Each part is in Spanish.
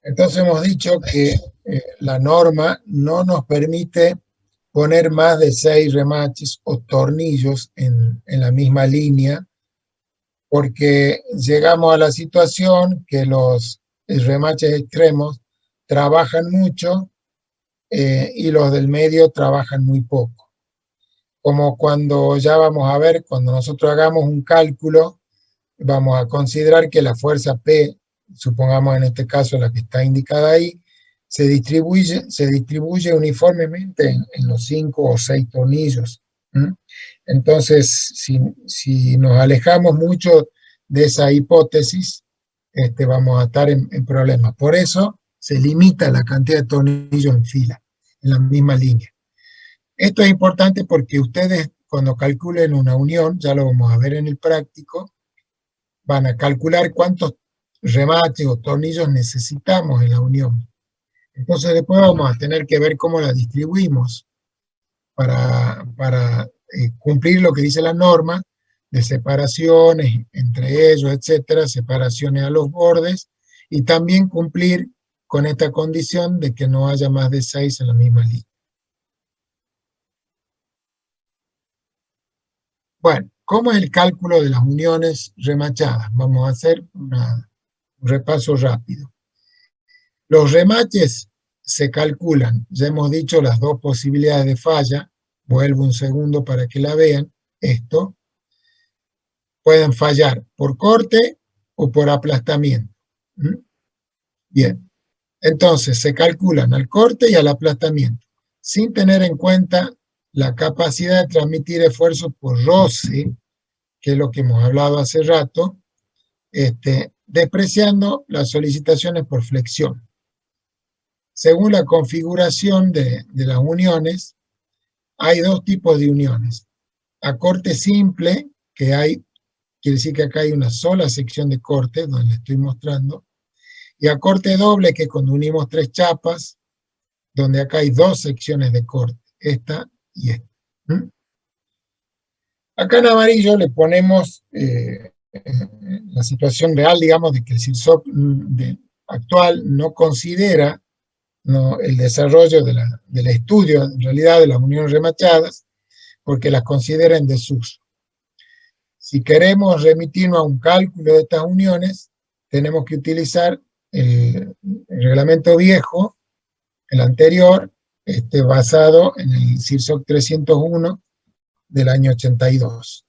Entonces hemos dicho que la norma no nos permite poner más de 6 remaches o tornillos en la misma línea, porque llegamos a la situación que los remaches extremos trabajan mucho y los del medio trabajan muy poco. Como cuando ya vamos a ver, cuando nosotros hagamos un cálculo, vamos a considerar que la fuerza P, supongamos en este caso la que está indicada ahí, se distribuye uniformemente en los 5 o 6 tornillos. ¿Mm? Entonces, si nos alejamos mucho de esa hipótesis, vamos a estar en problemas. Por eso se limita la cantidad de tornillos en fila, en la misma línea. Esto es importante porque ustedes, cuando calculen una unión, ya lo vamos a ver en el práctico, van a calcular cuántos remaches o tornillos necesitamos en la unión. Entonces después vamos a tener que ver cómo la distribuimos para cumplir lo que dice la norma de separaciones entre ellos, etcétera, separaciones a los bordes, y también cumplir con esta condición de que no haya más de 6 en la misma línea. Bueno, ¿cómo es el cálculo de las uniones remachadas? Vamos a hacer un repaso rápido. Los remaches se calculan, ya hemos dicho las dos posibilidades de falla, vuelvo un segundo para que la vean, esto, pueden fallar por corte o por aplastamiento. ¿Mm? Bien, entonces se calculan al corte y al aplastamiento, sin tener en cuenta la capacidad de transmitir esfuerzo por roce, que es lo que hemos hablado hace rato, despreciando las solicitaciones por flexión. Según la configuración de las uniones, hay dos tipos de uniones. A corte simple, quiere decir que acá hay una sola sección de corte, donde le estoy mostrando, y a corte doble, que cuando unimos 3 chapas, donde acá hay 2 secciones de corte, esta y esta. ¿Mm? Acá en amarillo le ponemos la situación real, digamos, de que el CIRSOC actual no considera el desarrollo del estudio, en realidad, de las uniones remachadas, porque las considera en desuso. Si queremos remitirnos a un cálculo de estas uniones, tenemos que utilizar el reglamento viejo, el anterior, basado en el CIRSOC 301 del año 82.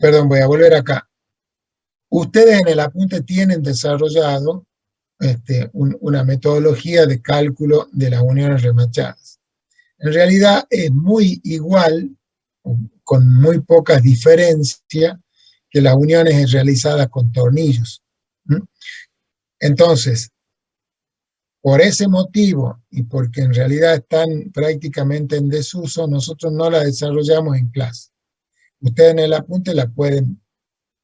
Perdón, voy a volver acá. Ustedes en el apunte tienen desarrollado una metodología de cálculo de las uniones remachadas. En realidad es muy igual, con muy pocas diferencias, que las uniones realizadas con tornillos. Entonces, por ese motivo, y porque en realidad están prácticamente en desuso, nosotros no la desarrollamos en clase. Ustedes en el apunte la pueden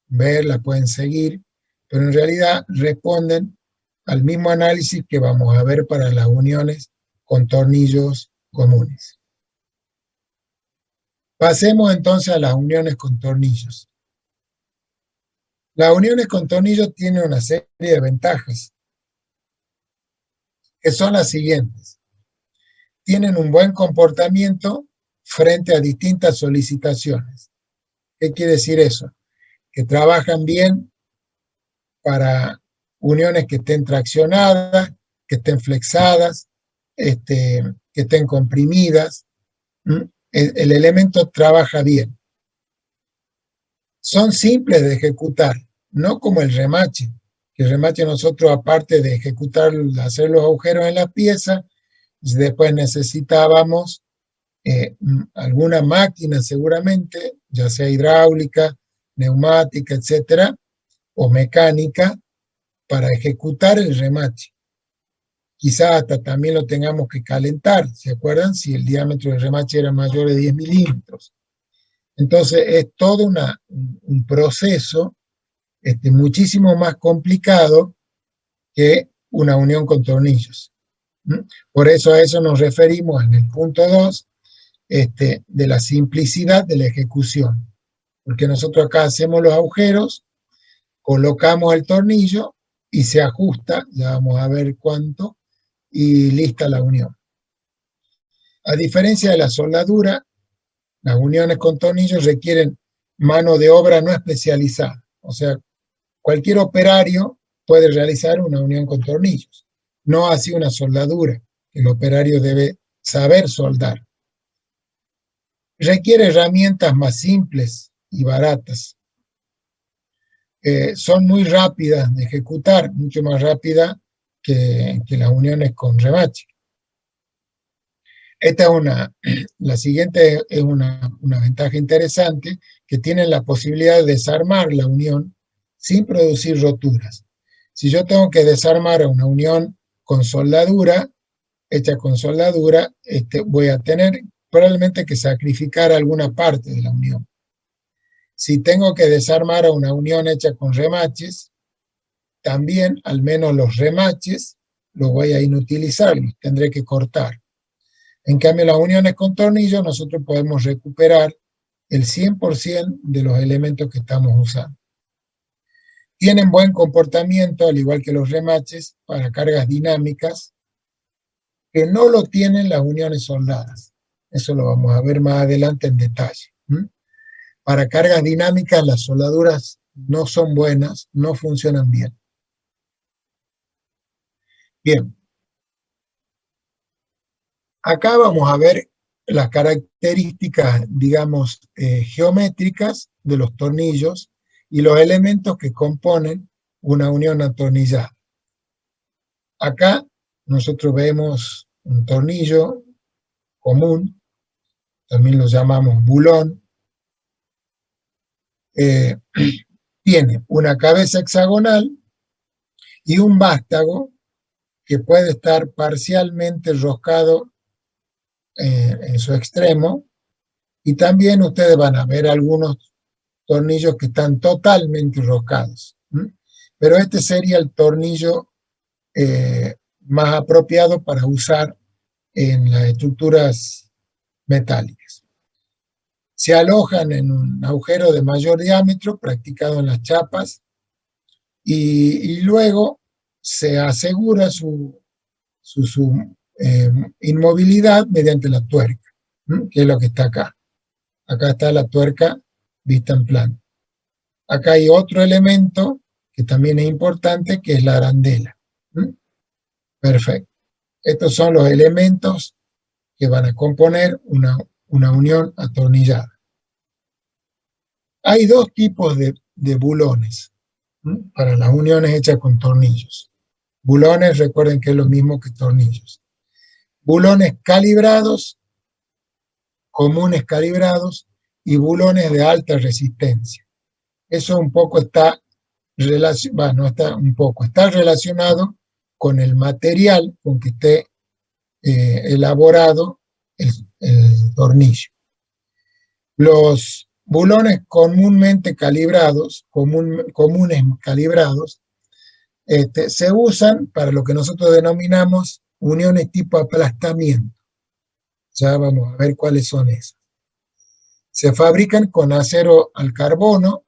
ver, la pueden seguir, pero en realidad responden al mismo análisis que vamos a ver para las uniones con tornillos comunes. Pasemos entonces a las uniones con tornillos. Las uniones con tornillos tienen una serie de ventajas, que son las siguientes. Tienen un buen comportamiento frente a distintas solicitaciones. ¿Qué quiere decir eso? Que trabajan bien para uniones que estén traccionadas, que estén flexadas, que estén comprimidas. El elemento trabaja bien. Son simples de ejecutar, no como el remache. El remache nosotros, aparte de ejecutar, hacer los agujeros en la pieza, después necesitábamos alguna máquina seguramente, ya sea hidráulica, neumática, etcétera, o mecánica, para ejecutar el remache. Quizás hasta también lo tengamos que calentar, ¿se acuerdan? Si el diámetro del remache era mayor de 10 milímetros. Entonces es todo un proceso muchísimo más complicado que una unión con tornillos. Por eso a eso nos referimos en el punto 2, de la simplicidad de la ejecución. Porque nosotros acá hacemos los agujeros colocamos el tornillo y se ajusta, ya vamos a ver cuánto, y lista la unión. A diferencia de la soldadura, las uniones con tornillos requieren mano de obra no especializada. O sea, cualquier operario puede realizar una unión con tornillos. No así una soldadura. El operario debe saber soldar. Requiere herramientas más simples y baratas. Son muy rápidas de ejecutar, mucho más rápidas que las uniones con remache. La siguiente es una ventaja interesante, que tienen la posibilidad de desarmar la unión sin producir roturas. Si yo tengo que desarmar una unión con soldadura, hecha con soldadura, voy a tener probablemente que sacrificar alguna parte de la unión. Si tengo que desarmar a una unión hecha con remaches, también al menos los remaches los voy a inutilizar, los tendré que cortar. En cambio, las uniones con tornillos nosotros podemos recuperar el 100% de los elementos que estamos usando. Tienen buen comportamiento, al igual que los remaches, para cargas dinámicas, que no lo tienen las uniones soldadas. Eso lo vamos a ver más adelante en detalle. Para cargas dinámicas, las soldaduras no son buenas, no funcionan bien. Bien. Acá vamos a ver las características, digamos, geométricas de los tornillos y los elementos que componen una unión atornillada. Acá nosotros vemos un tornillo común, también lo llamamos bulón. Tiene una cabeza hexagonal y un vástago que puede estar parcialmente enroscado en su extremo, y también ustedes van a ver algunos tornillos que están totalmente enroscados. Pero este sería el tornillo más apropiado para usar en las estructuras metálicas. Se alojan en un agujero de mayor diámetro practicado en las chapas y luego se asegura su inmovilidad mediante la tuerca, que es lo que está acá. Acá está la tuerca vista en plano. Acá hay otro elemento que también es importante, que es la arandela. Perfecto. Estos son los elementos que van a componer una unión atornillada. Hay dos tipos de bulones para las uniones hechas con tornillos. Bulones, recuerden que es lo mismo que tornillos. Bulones calibrados, comunes calibrados, y bulones de alta resistencia. Eso un poco está relacionado con el material con que esté elaborado el tornillo. Los bulones comúnmente calibrados, comunes calibrados, se usan para lo que nosotros denominamos uniones tipo aplastamiento. Ya vamos a ver cuáles son esas. Se fabrican con acero al carbono,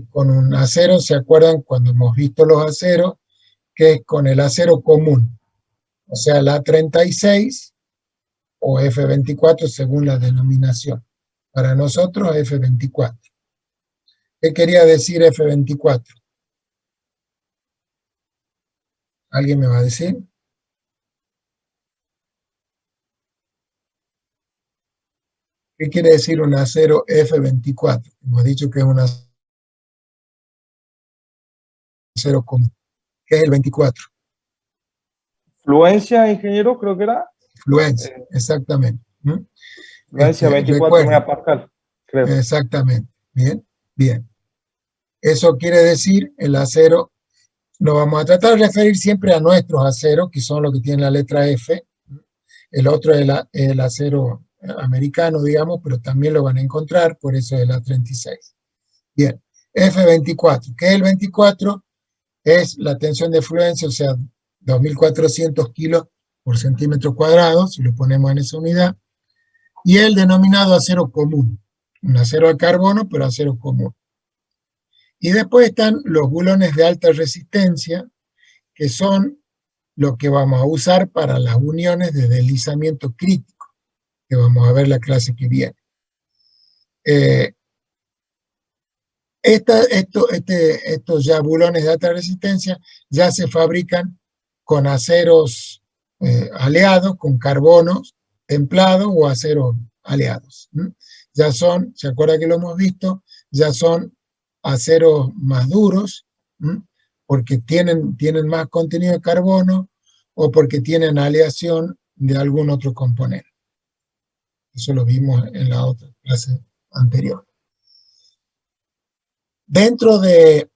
con un acero, ¿se acuerdan cuando hemos visto los aceros? Que es con el acero común, o sea, la A36 o F24 según la denominación. Para nosotros F24. ¿Qué quería decir F24? ¿Alguien me va a decir? ¿Qué quiere decir un acero F24? Hemos dicho que es un acero común. ¿Qué es el 24? Fluencia, ingeniero, creo que era. Fluencia, exactamente. Fluencia 24 megapascal, creo. Exactamente. Bien, bien. Eso quiere decir el acero. Nos vamos a tratar de referir siempre a nuestros aceros, que son los que tienen la letra F. El otro es el acero americano, digamos, pero también lo van a encontrar, por eso es el A36. Bien, F24. ¿Qué es el 24? Es la tensión de fluencia, o sea, 2.400 kilos por centímetro cuadrado, si lo ponemos en esa unidad, y el denominado acero común, un acero de carbono, pero acero común. Y después están los bulones de alta resistencia, que son lo que vamos a usar para las uniones de deslizamiento crítico, que vamos a ver la clase que viene. Estos ya bulones de alta resistencia ya se fabrican con aceros aleados, con carbonos templados o aceros aleados. Ya son, ¿se acuerda que lo hemos visto? Ya son aceros más duros, porque tienen más contenido de carbono o porque tienen aleación de algún otro componente. Eso lo vimos en la otra clase anterior. Dentro de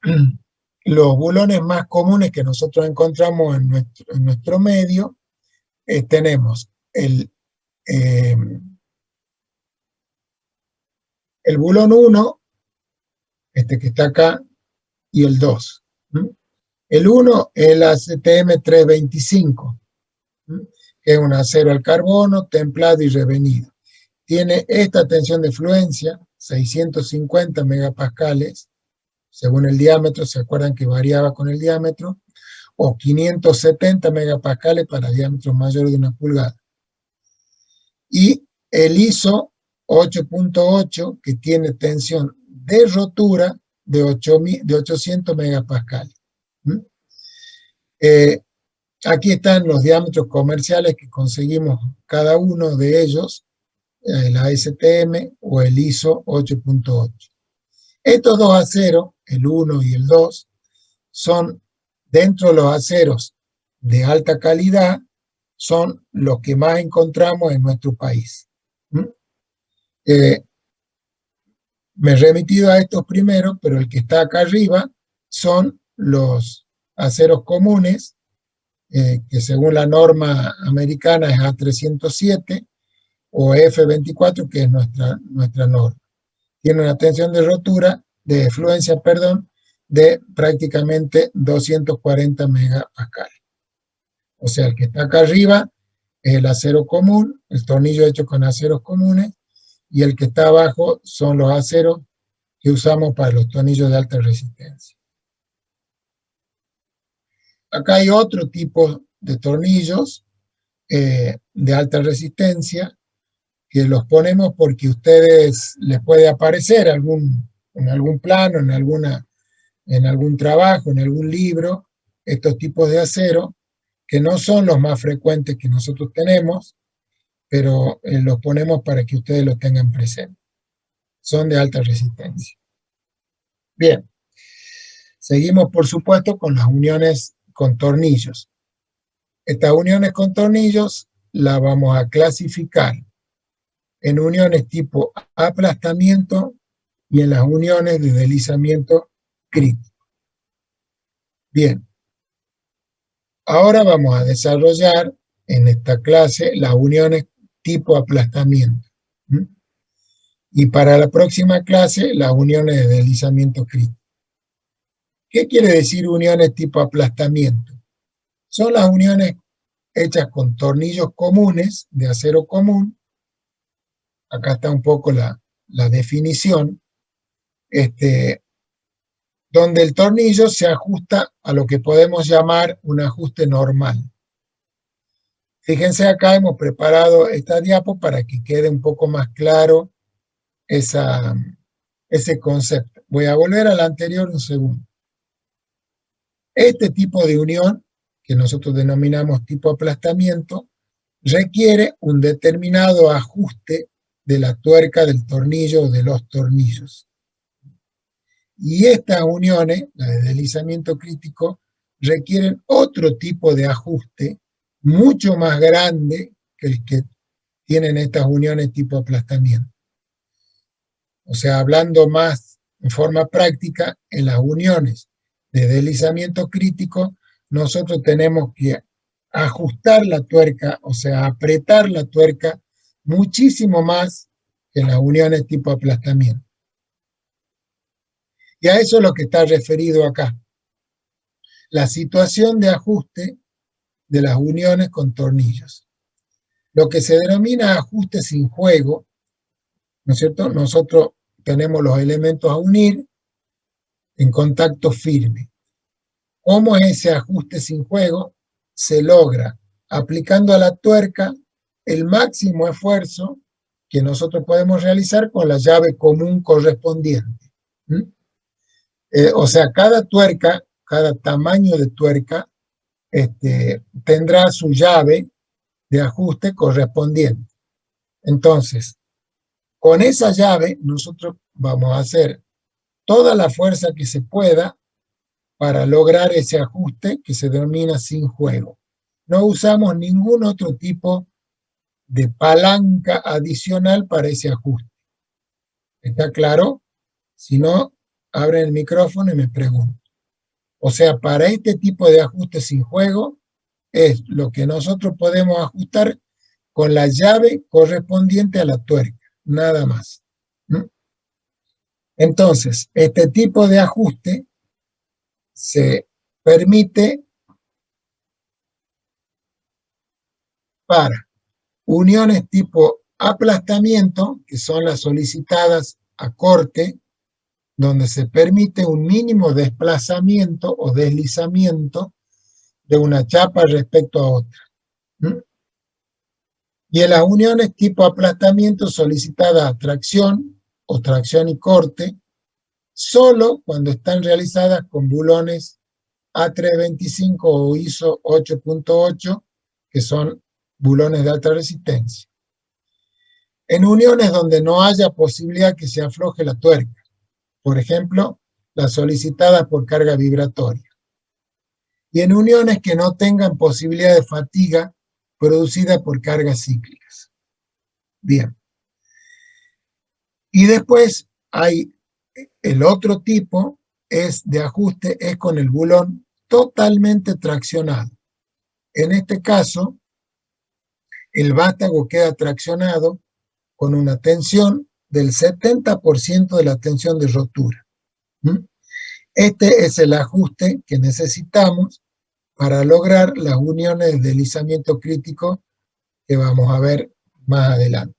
los bulones más comunes que nosotros encontramos en nuestro medio, tenemos el bulón 1, este que está acá, y el 2. El 1 es el ACTM 325, que es un acero al carbono, templado y revenido. Tiene esta tensión de fluencia, 650 megapascales, según el diámetro, ¿se acuerdan que variaba con el diámetro? O 570 megapascales para diámetros mayores de 1 pulgada. Y el ISO 8.8, que tiene tensión de rotura de 800 megapascales. Aquí están los diámetros comerciales que conseguimos cada uno de ellos, el ASTM o el ISO 8.8. Estos dos aceros, el 1 y el 2, son dentro de los aceros de alta calidad, son los que más encontramos en nuestro país. Me he remitido a estos primeros, pero el que está acá arriba son los aceros comunes, que según la norma americana es A307 o F24, que es nuestra norma. Tiene una tensión de rotura, de fluencia, perdón, de prácticamente 240 megapascales. O sea, el que está acá arriba es el acero común, el tornillo hecho con aceros comunes, y el que está abajo son los aceros que usamos para los tornillos de alta resistencia. Acá hay otro tipo de tornillos de alta resistencia, que los ponemos porque a ustedes les puede aparecer en algún plano, en algún trabajo, en algún libro, estos tipos de acero, que no son los más frecuentes que nosotros tenemos, pero los ponemos para que ustedes los tengan presente. Son de alta resistencia. Bien, seguimos por supuesto con las uniones con tornillos. Estas uniones con tornillos las vamos a clasificar en uniones tipo aplastamiento y en las uniones de deslizamiento crítico. Bien, ahora vamos a desarrollar en esta clase las uniones tipo aplastamiento. Y para la próxima clase, las uniones de deslizamiento crítico. ¿Qué quiere decir uniones tipo aplastamiento? Son las uniones hechas con tornillos comunes, de acero común. Acá está un poco la definición. Donde el tornillo se ajusta a lo que podemos llamar un ajuste normal. Fíjense, acá hemos preparado esta diapo para que quede un poco más claro ese concepto. Voy a volver a la anterior un segundo. Este tipo de unión, que nosotros denominamos tipo aplastamiento, requiere un determinado ajuste de la tuerca del tornillo o de los tornillos. Y estas uniones, la de deslizamiento crítico, requieren otro tipo de ajuste mucho más grande que el que tienen estas uniones tipo aplastamiento. O sea, hablando más en forma práctica, en las uniones de deslizamiento crítico, nosotros tenemos que ajustar la tuerca, o sea, apretar la tuerca muchísimo más que en las uniones tipo aplastamiento. Y a eso es lo que está referido acá. La situación de ajuste de las uniones con tornillos. Lo que se denomina ajuste sin juego, ¿no es cierto? Nosotros tenemos los elementos a unir en contacto firme. ¿Cómo es ese ajuste sin juego? Se logra aplicando a la tuerca el máximo esfuerzo que nosotros podemos realizar con la llave común correspondiente. O sea, cada tuerca, cada tamaño de tuerca, tendrá su llave de ajuste correspondiente. Entonces, con esa llave nosotros vamos a hacer toda la fuerza que se pueda para lograr ese ajuste que se denomina sin juego. No usamos ningún otro tipo de palanca adicional para ese ajuste. ¿Está claro? Si no, abren el micrófono y me preguntan. O sea, para este tipo de ajuste sin juego es lo que nosotros podemos ajustar con la llave correspondiente a la tuerca, nada más. Entonces, este tipo de ajuste se permite para uniones tipo aplastamiento, que son las solicitadas a corte, donde se permite un mínimo desplazamiento o deslizamiento de una chapa respecto a otra. Y en las uniones tipo aplastamiento solicitada a tracción o tracción y corte, solo cuando están realizadas con bulones A325 o ISO 8.8, que son bulones de alta resistencia. En uniones donde no haya posibilidad que se afloje la tuerca, por ejemplo, las solicitadas por carga vibratoria. Y en uniones que no tengan posibilidad de fatiga producida por cargas cíclicas. Bien. Y después hay el otro tipo de ajuste, es con el bulón totalmente traccionado. En este caso, el vástago queda traccionado con una tensión del 70% de la tensión de rotura. Este es el ajuste que necesitamos para lograr las uniones de deslizamiento crítico que vamos a ver más adelante.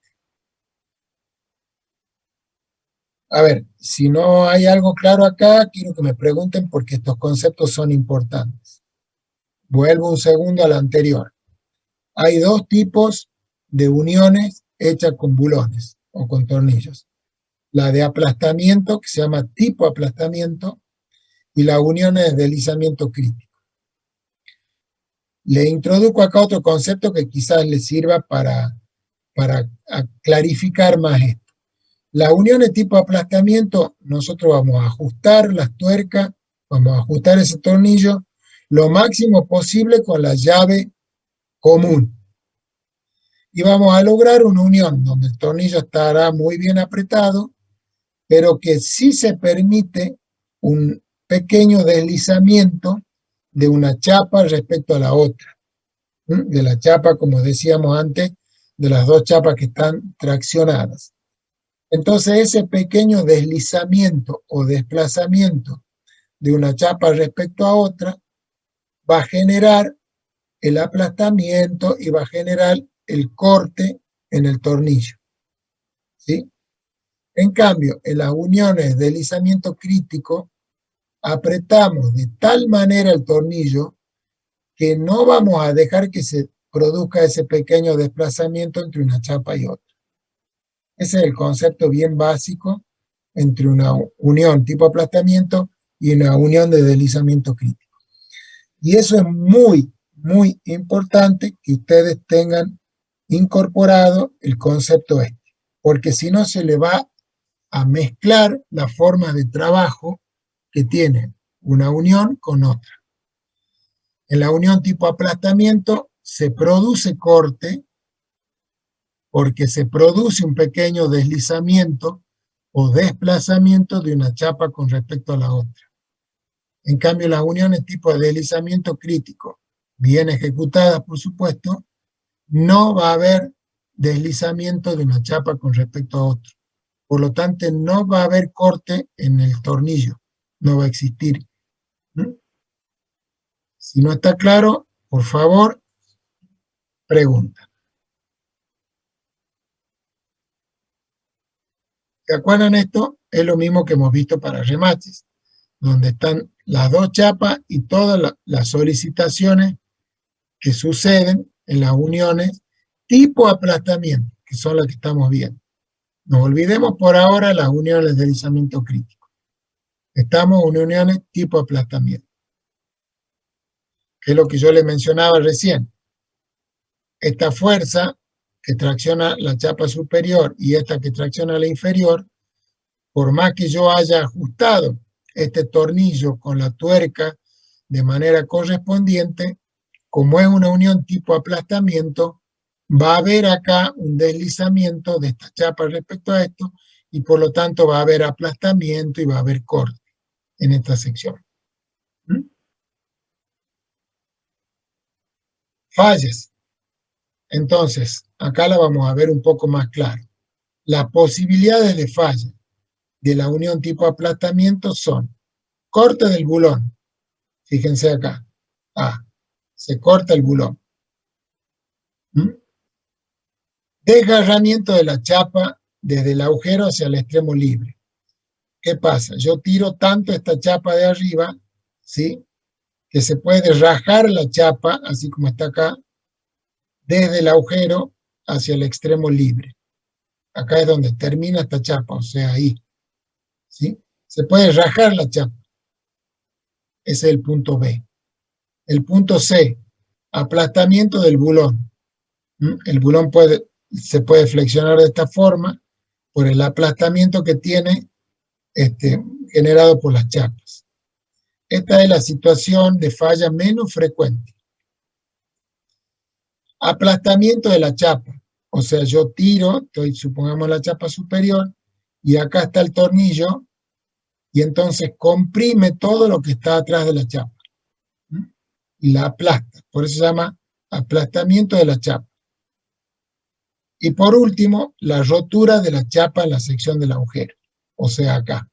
A ver, si no hay algo claro acá, quiero que me pregunten porque estos conceptos son importantes. Vuelvo un segundo al anterior. Hay dos tipos de uniones hechas con bulones o con tornillos. La de aplastamiento, que se llama tipo aplastamiento, y la unión de deslizamiento crítico. Le introduzco acá otro concepto que quizás le sirva para clarificar más esto. Las uniones tipo aplastamiento, nosotros vamos a ajustar las tuercas, vamos a ajustar ese tornillo lo máximo posible con la llave común. Y vamos a lograr una unión donde el tornillo estará muy bien apretado, pero que sí se permite un pequeño deslizamiento de una chapa respecto a la otra. De la chapa, como decíamos antes, de las dos chapas que están traccionadas. Entonces ese pequeño deslizamiento o desplazamiento de una chapa respecto a otra va a generar el aplastamiento y va a generar el corte en el tornillo. ¿Sí? En cambio, en las uniones de deslizamiento crítico, apretamos de tal manera el tornillo que no vamos a dejar que se produzca ese pequeño desplazamiento entre una chapa y otra. Ese es el concepto bien básico entre una unión tipo aplastamiento y una unión de deslizamiento crítico. Y eso es muy, muy importante que ustedes tengan incorporado el concepto porque si no se le va a mezclar las formas de trabajo que tiene una unión con otra. En la unión tipo aplastamiento se produce corte porque se produce un pequeño deslizamiento o desplazamiento de una chapa con respecto a la otra. En cambio, las uniones tipo de deslizamiento crítico, bien ejecutadas por supuesto, no va a haber deslizamiento de una chapa con respecto a otra. Por lo tanto, no va a haber corte en el tornillo, no va a existir. Si no está claro, por favor, pregunta. ¿Se acuerdan esto? Es lo mismo que hemos visto para remaches. donde están las dos chapas y todas las solicitaciones que suceden en las uniones tipo aplastamiento, que son las que estamos viendo. No olvidemos por ahora las uniones de deslizamiento crítico. Estamos en uniones tipo aplastamiento, que es lo que yo le mencionaba recién. Esta fuerza que tracciona la chapa superior y esta que tracciona la inferior, por más que yo haya ajustado este tornillo con la tuerca de manera correspondiente, como es una unión tipo aplastamiento, va a haber acá un deslizamiento de esta chapa respecto a esto, y por lo tanto va a haber aplastamiento y va a haber corte en esta sección. Fallas. Entonces, acá la vamos a ver un poco más claro. Las posibilidades de falla de la unión tipo aplastamiento son corte del bulón. Fíjense acá. Se corta el bulón. Desgarramiento de la chapa desde el agujero hacia el extremo libre. ¿Qué pasa? Yo tiro tanto esta chapa de arriba, ¿sí?, que se puede rajar la chapa, así como está acá, desde el agujero hacia el extremo libre. Acá es donde termina esta chapa, o sea, ahí. ¿Sí? Se puede rajar la chapa. Ese es el punto B. El punto C, aplastamiento del bulón. El bulón se puede flexionar de esta forma por el aplastamiento que tiene generado por las chapas. Esta es la situación de falla menos frecuente. Aplastamiento de la chapa. O sea, yo tiro, supongamos la chapa superior, y acá está el tornillo, y entonces comprime todo lo que está atrás de la chapa. Y la aplasta. Por eso se llama aplastamiento de la chapa. Y por último, la rotura de la chapa en la sección del agujero. O sea, acá.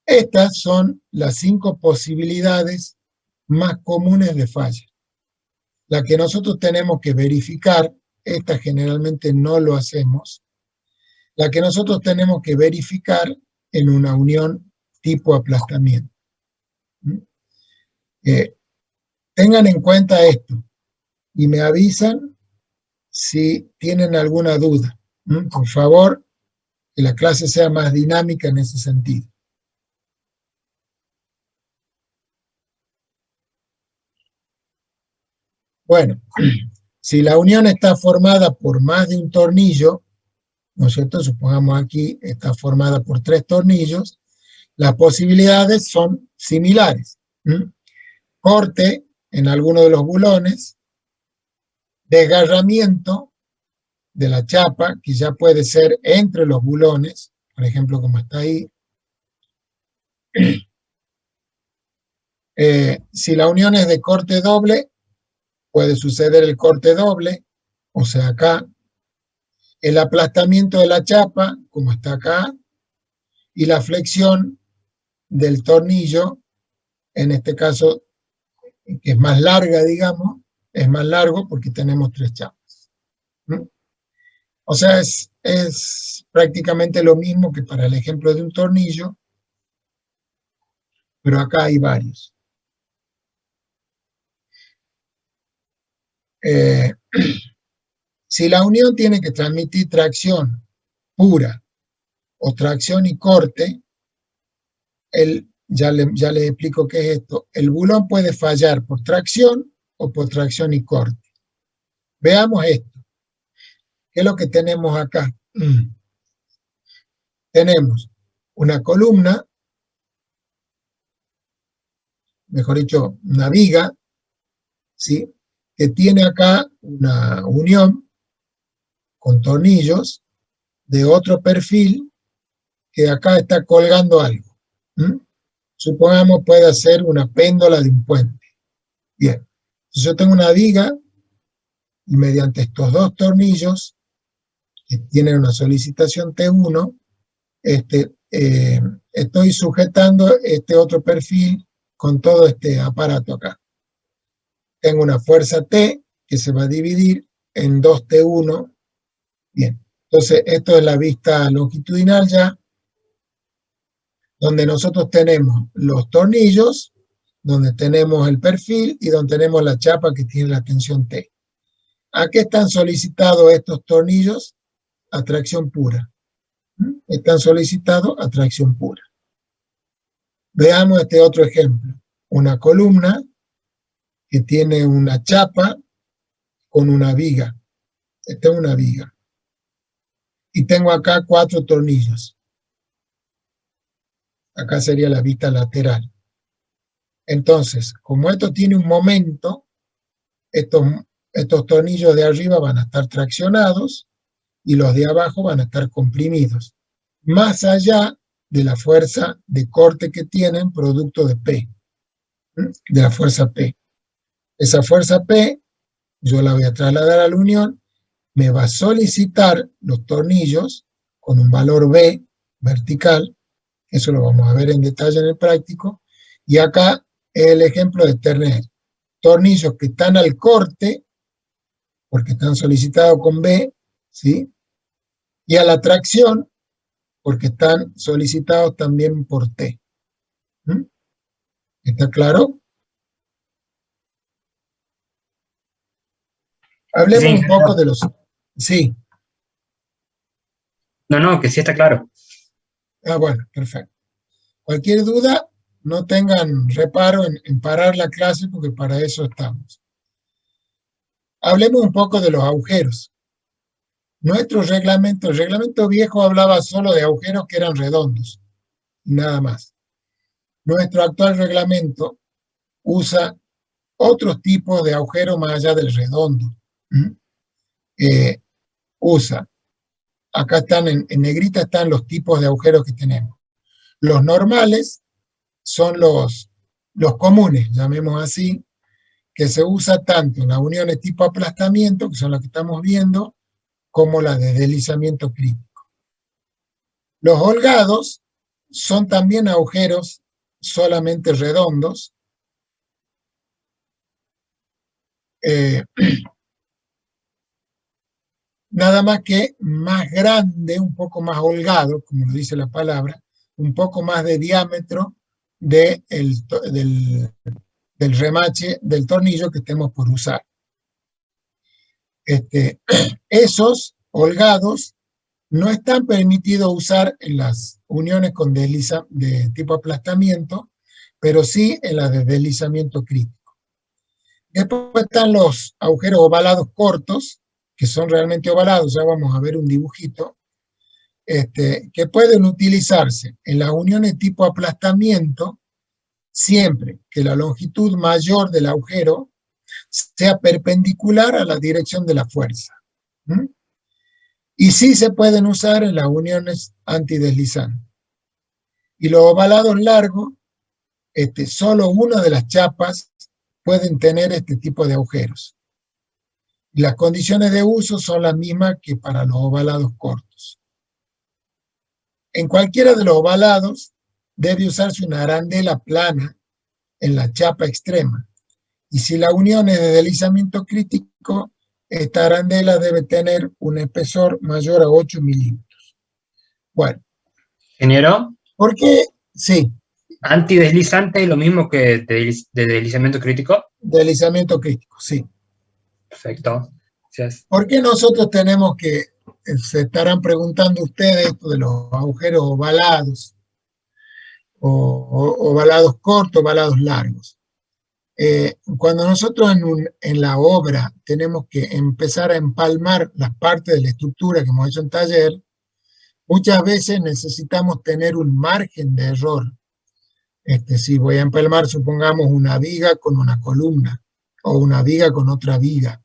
Estas son las 5 posibilidades más comunes de falla. La que nosotros tenemos que verificar, esta generalmente no lo hacemos, la que nosotros tenemos que verificar en una unión tipo aplastamiento. Tengan en cuenta esto y me avisan si tienen alguna duda. Por favor, que la clase sea más dinámica en ese sentido. Bueno, si la unión está formada por más de un tornillo, ¿no es cierto? Supongamos aquí está formada por 3 tornillos, las posibilidades son similares. Corte en alguno de los bulones, desgarramiento de la chapa, que ya puede ser entre los bulones, por ejemplo, como está ahí. Si la unión es de corte doble, puede suceder el corte doble, o sea, acá, el aplastamiento de la chapa, como está acá, y la flexión del tornillo, en este caso, que es más larga, digamos, es más largo porque tenemos 3 chapas. O sea, es prácticamente lo mismo que para el ejemplo de un tornillo, pero acá hay varios. Si la unión tiene que transmitir tracción pura o tracción y corte, ya le explico qué es esto. El bulón puede fallar por tracción o por tracción y corte. Veamos esto. ¿Qué es lo que tenemos acá? Tenemos una columna, mejor dicho, una viga, ¿sí?, que tiene acá una unión con tornillos de otro perfil que acá está colgando algo. Supongamos puede ser una péndola de un puente. Bien, entonces yo tengo una viga y mediante estos 2 tornillos que tienen una solicitación T1, estoy sujetando este otro perfil con todo este aparato acá. Tengo una fuerza T que se va a dividir en 2T1. Bien, entonces esto es la vista longitudinal ya. donde nosotros tenemos los tornillos, donde tenemos el perfil y donde tenemos la chapa que tiene la tensión T. ¿A qué están solicitados estos tornillos? A tracción pura. Están solicitados a tracción pura. Veamos este otro ejemplo. Una columna que tiene una chapa con una viga. Esta es una viga. Y tengo acá 4 tornillos. Acá sería la vista lateral. Entonces, como esto tiene un momento, estos tornillos de arriba van a estar traccionados y los de abajo van a estar comprimidos, más allá de la fuerza de corte que tienen producto de P, de la fuerza P. Esa fuerza P, yo la voy a trasladar a la unión, me va a solicitar los tornillos con un valor B vertical, eso lo vamos a ver en detalle en el práctico, y acá es el ejemplo de tener tornillos que están al corte, porque están solicitados con B, ¿sí? Y a la tracción, porque están solicitados también por T. ¿Está claro? Hablemos Sí, un poco de los... Sí. No, que sí está claro. Ah, bueno, perfecto. Cualquier duda, no tengan reparo en parar la clase, porque para eso estamos. Hablemos un poco de los agujeros. Nuestro reglamento, el reglamento viejo hablaba solo de agujeros que eran redondos, nada más. Nuestro actual reglamento usa otros tipos de agujeros más allá del redondo. Usa, acá están en negrita, están los tipos de agujeros que tenemos. Los normales son los comunes, llamemos así, que se usa tanto en las uniones tipo aplastamiento, que son las que estamos viendo, como las de deslizamiento crítico. Los holgados son también agujeros solamente redondos, nada más que más grande, un poco más holgado, como lo dice la palabra, un poco más de diámetro del remache del tornillo que estemos por usar. Esos holgados no están permitidos usar en las uniones con de tipo aplastamiento, pero sí en las de deslizamiento crítico. Después están los agujeros ovalados cortos, que son realmente ovalados, ya vamos a ver un dibujito, que pueden utilizarse en las uniones tipo aplastamiento siempre que la longitud mayor del agujero sea perpendicular a la dirección de la fuerza. Y sí se pueden usar en las uniones antideslizantes. Y los ovalados largos, solo una de las chapas pueden tener este tipo de agujeros. Y las condiciones de uso son las mismas que para los ovalados cortos. En cualquiera de los ovalados debe usarse una arandela plana en la chapa extrema. Y si la unión es de deslizamiento crítico, esta arandela debe tener un espesor mayor a 8 milímetros. Bueno. ¿Ingeniero? ¿Por qué? Sí. ¿Antideslizante es lo mismo que de deslizamiento crítico? Deslizamiento crítico, sí. Perfecto. Gracias. ¿Por qué nosotros tenemos que, se estarán preguntando ustedes esto de los agujeros ovalados, o ovalados cortos, ovalados largos? Cuando nosotros en la obra tenemos que empezar a empalmar las partes de la estructura que hemos hecho en taller, muchas veces necesitamos tener un margen de error. Si voy a empalmar, supongamos, una viga con una columna o una viga con otra viga,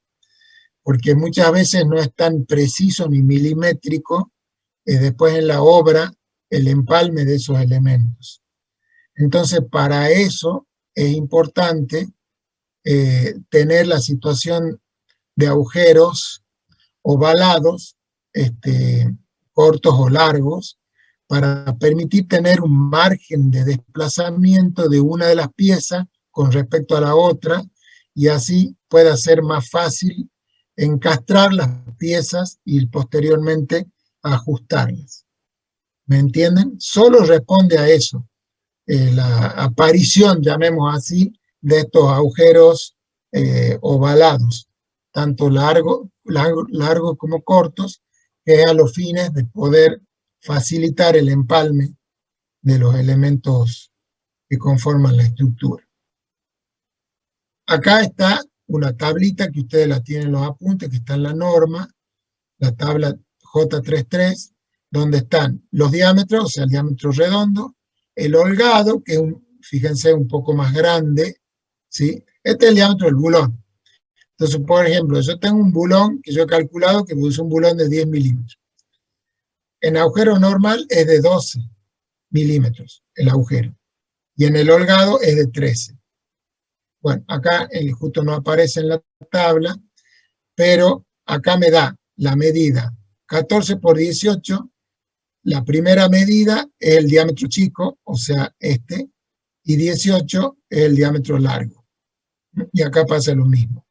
porque muchas veces no es tan preciso ni milimétrico después en la obra el empalme de esos elementos. Entonces, para eso es importante tener la situación de agujeros ovalados, cortos o largos, para permitir tener un margen de desplazamiento de una de las piezas con respecto a la otra, y así pueda ser más fácil encastrar las piezas y posteriormente ajustarlas. ¿Me entienden? Solo responde a eso, la aparición, llamemos así, de estos agujeros ovalados, tanto largos como cortos, que es a los fines de poder facilitar el empalme de los elementos que conforman la estructura. Acá está una tablita que ustedes la tienen en los apuntes, que está en la norma, la tabla J33, donde están los diámetros, o sea, el diámetro redondo, el holgado, que es, fíjense, un poco más grande, ¿sí? Este es el diámetro del bulón. Entonces, por ejemplo, yo tengo un bulón que yo he calculado que es un bulón de 10 milímetros. En agujero normal es de 12 milímetros el agujero, y en el holgado es de 13. Bueno, acá justo no aparece en la tabla, pero acá me da la medida 14 por 18, la primera medida es el diámetro chico, o sea, este, y 18 es el diámetro largo. Y acá pasa lo mismo.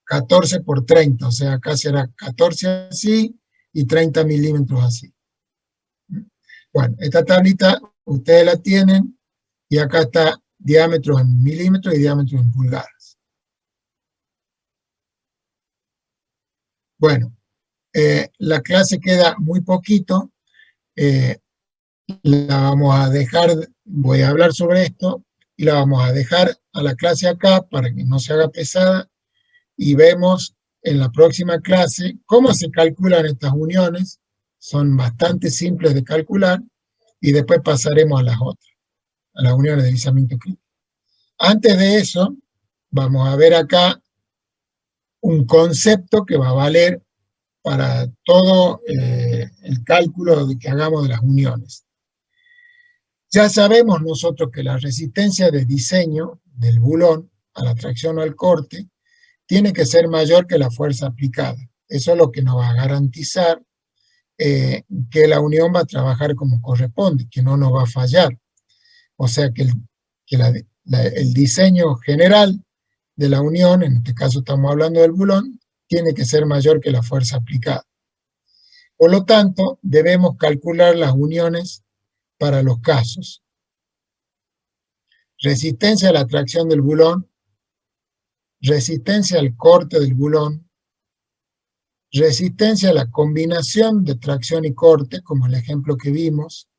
14 por 30, o sea, acá será 14 así y 30 milímetros así. Bueno, esta tablita ustedes la tienen y acá está diámetros en milímetros y diámetros en pulgadas. Bueno, la clase queda muy poquito, la vamos a dejar, voy a hablar sobre esto y la vamos a dejar a la clase acá para que no se haga pesada y vemos en la próxima clase cómo se calculan estas uniones, son bastante simples de calcular y después pasaremos a las otras, a las uniones de deslizamiento crítico. Antes de eso, vamos a ver acá un concepto que va a valer para todo el cálculo que hagamos de las uniones. Ya sabemos nosotros que la resistencia de diseño del bulón a la tracción o al corte tiene que ser mayor que la fuerza aplicada. Eso es lo que nos va a garantizar que la unión va a trabajar como corresponde, que no nos va a fallar. O sea que el diseño general de la unión, en este caso estamos hablando del bulón, tiene que ser mayor que la fuerza aplicada. Por lo tanto, debemos calcular las uniones para los casos: resistencia a la tracción del bulón, resistencia al corte del bulón, resistencia a la combinación de tracción y corte, como el ejemplo que vimos,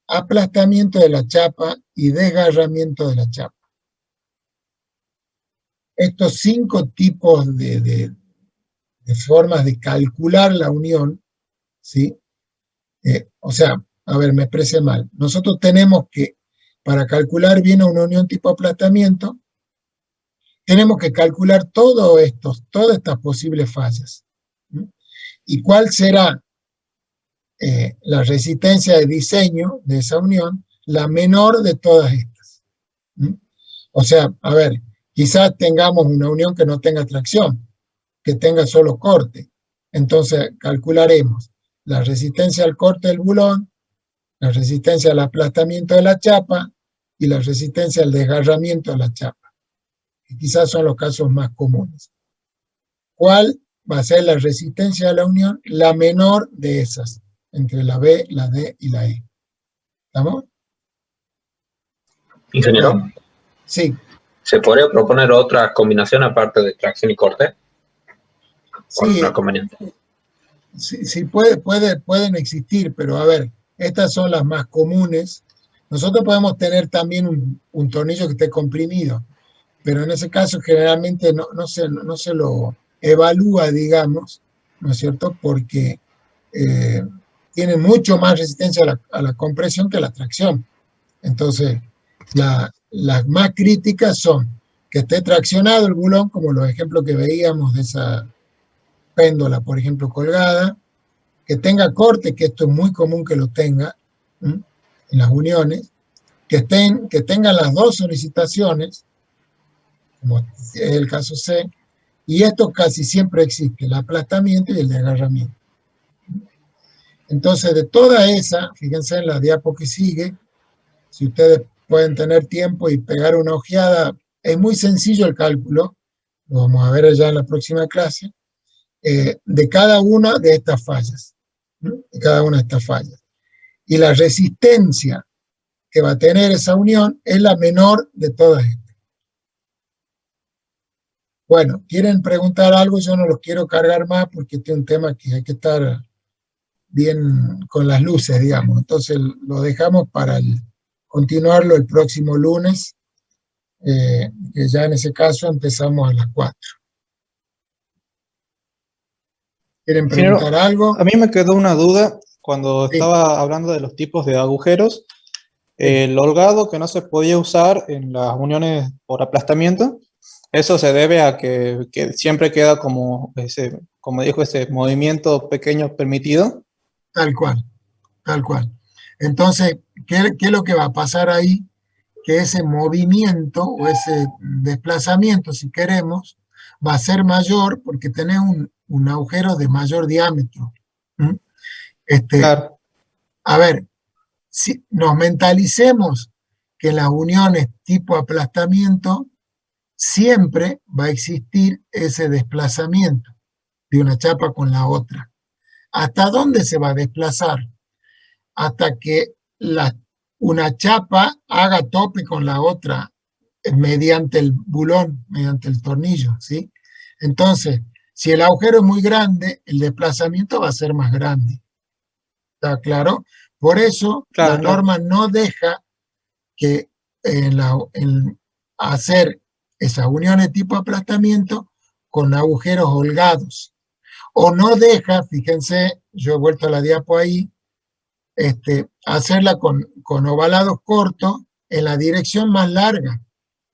aplastamiento de la chapa y desgarramiento de la chapa. Estos 5 tipos de formas de calcular la unión, ¿sí? O sea, a ver, me expresé mal. Nosotros tenemos que, para calcular bien una unión tipo aplastamiento, tenemos que calcular todas estas posibles fallas. ¿Y cuál será la resistencia de diseño de esa unión? La menor de todas estas. O sea, a ver, quizás tengamos una unión que no tenga tracción, que tenga solo corte. Entonces calcularemos la resistencia al corte del bulón, la resistencia al aplastamiento de la chapa y la resistencia al desgarramiento de la chapa, que quizás son los casos más comunes. ¿Cuál va a ser la resistencia de la unión? La menor de esas, entre la B, la D y la E. ¿Estamos? Ingeniero. Bueno, sí. ¿Se podría proponer otra combinación aparte de tracción y corte? Sí, no conveniente. Sí, pueden existir, pero a ver, estas son las más comunes. Nosotros podemos tener también un tornillo que esté comprimido, pero en ese caso generalmente no se lo evalúa, digamos, ¿no es cierto? Porque tiene mucho más resistencia a la compresión que a la tracción. Entonces, las más críticas son que esté traccionado el bulón, como los ejemplos que veíamos de esa péndola, por ejemplo, colgada, que tenga corte, que esto es muy común que lo tenga en las uniones, que tengan las dos solicitaciones, como es el caso C, y esto casi siempre existe, el aplastamiento y el desgarramiento. Entonces, de toda esa, fíjense en la diapo que sigue, si ustedes pueden tener tiempo y pegar una ojeada, es muy sencillo el cálculo, lo vamos a ver allá en la próxima clase, de cada una de estas fallas, de cada una de estas fallas. y la resistencia que va a tener esa unión es la menor de todas estas. Bueno, ¿quieren preguntar algo? Yo no los quiero cargar más porque este es un tema que hay que estar bien con las luces, digamos. Entonces lo dejamos para continuarlo el próximo lunes, que ya en ese caso empezamos a las 4. ¿Quieren preguntar algo? A mí me quedó una duda cuando Sí. estaba hablando de los tipos de agujeros. El holgado que no se podía usar en las uniones por aplastamiento, eso se debe a que siempre queda como dijo, ese movimiento pequeño permitido. Tal cual, tal cual. Entonces, ¿qué es lo que va a pasar ahí? Que ese movimiento o ese desplazamiento, si queremos, va a ser mayor porque tenés un agujero de mayor diámetro. ¿Mm? Claro. A ver, si nos mentalicemos que en las uniones tipo aplastamiento siempre va a existir ese desplazamiento de una chapa con la otra. ¿Hasta dónde se va a desplazar? Hasta que una chapa haga tope con la otra mediante el bulón, mediante el tornillo, ¿sí? Entonces, si el agujero es muy grande, el desplazamiento va a ser más grande. ¿Está claro? Por eso la norma no deja que en hacer esas uniones tipo aplastamiento con agujeros holgados. O no deja, fíjense, yo he vuelto a la diapo ahí, hacerla con ovalados cortos en la dirección más larga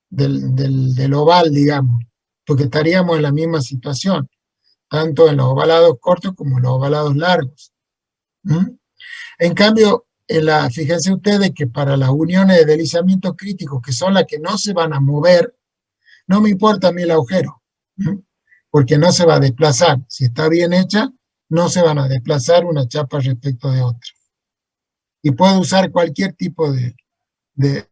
del oval, digamos, porque estaríamos en la misma situación, tanto en los ovalados cortos como en los ovalados largos. En cambio, fíjense ustedes que para las uniones de deslizamiento crítico, que son las que no se van a mover, no me importa a mí el agujero, porque no se va a desplazar. Si está bien hecha, no se van a desplazar una chapa respecto de otra. Y puedo usar cualquier tipo de